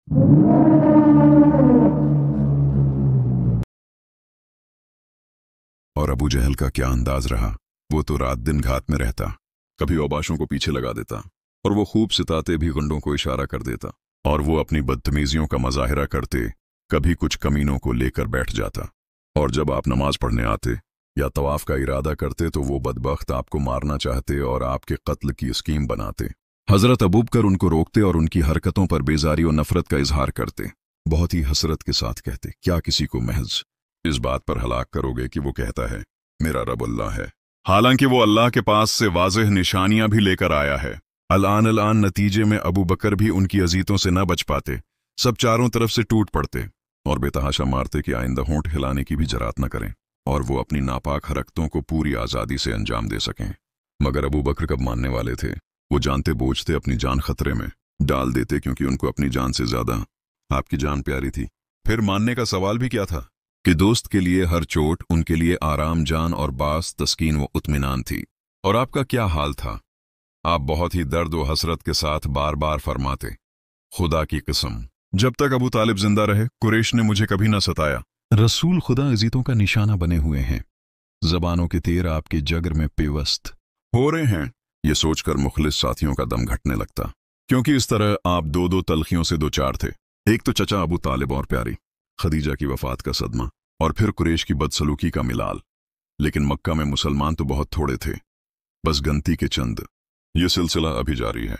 और अबू जहल का क्या अंदाज रहा। वो तो रात दिन घात में रहता, कभी औबाशों को पीछे लगा देता और वो खूब सिताते भी गुंडों को इशारा कर देता, और वो अपनी बदतमीजियों का मजाहिरा करते कभी कुछ कमीनों को लेकर बैठ जाता। और जब आप नमाज पढ़ने आते या तवाफ का इरादा करते तो वो बदबख्त आपको मारना चाहते और आपके कत्ल की स्कीम बनाते। हजरत अबूबकर उनको रोकते और उनकी हरकतों पर बेजारी और नफरत का इजहार करते। बहुत ही हसरत के साथ कहते, क्या किसी को महज इस बात पर हलाक करोगे कि वो कहता है मेरा रब अल्लाह है, हालांकि वो अल्लाह के पास से वाज़ेह निशानियां भी लेकर आया है। अलान नतीजे में अबू बकर भी उनकी अजीतों से न बच पाते, सब चारों तरफ से टूट पड़ते और बेतहाशा मारते कि आइंदा होंठ हिलाने की भी जरात न करें और वो अपनी नापाक हरकतों को पूरी आज़ादी से अंजाम दे सकें। मगर अबू बकर कब मानने वाले थे। वो जानते बूझते अपनी जान खतरे में डाल देते, क्योंकि उनको अपनी जान से ज्यादा आपकी जान प्यारी थी। फिर मानने का सवाल भी क्या था कि दोस्त के लिए हर चोट उनके लिए आराम जान और बास तस्कीन व उत्मीनान थी। और आपका क्या हाल था। आप बहुत ही दर्द व हसरत के साथ बार बार फरमाते, खुदा की कसम जब तक अबू तालिब जिंदा रहे कुरैश ने मुझे कभी न सताया। रसूल खुदा अजीतों का निशाना बने हुए हैं, जबानों के तीर आपके जगर में पेवस्त हो रहे हैं। ये सोचकर मुखलिस साथियों का दम घटने लगता, क्योंकि इस तरह आप दो दो तलखियों से दो चार थे। एक तो चचा अबू तालिब और प्यारी खदीजा की वफात का सदमा, और फिर कुरैश की बदसलूकी का मिलाल। लेकिन मक्का में मुसलमान तो बहुत थोड़े थे, बस गनती के चंद। ये सिलसिला अभी जारी है।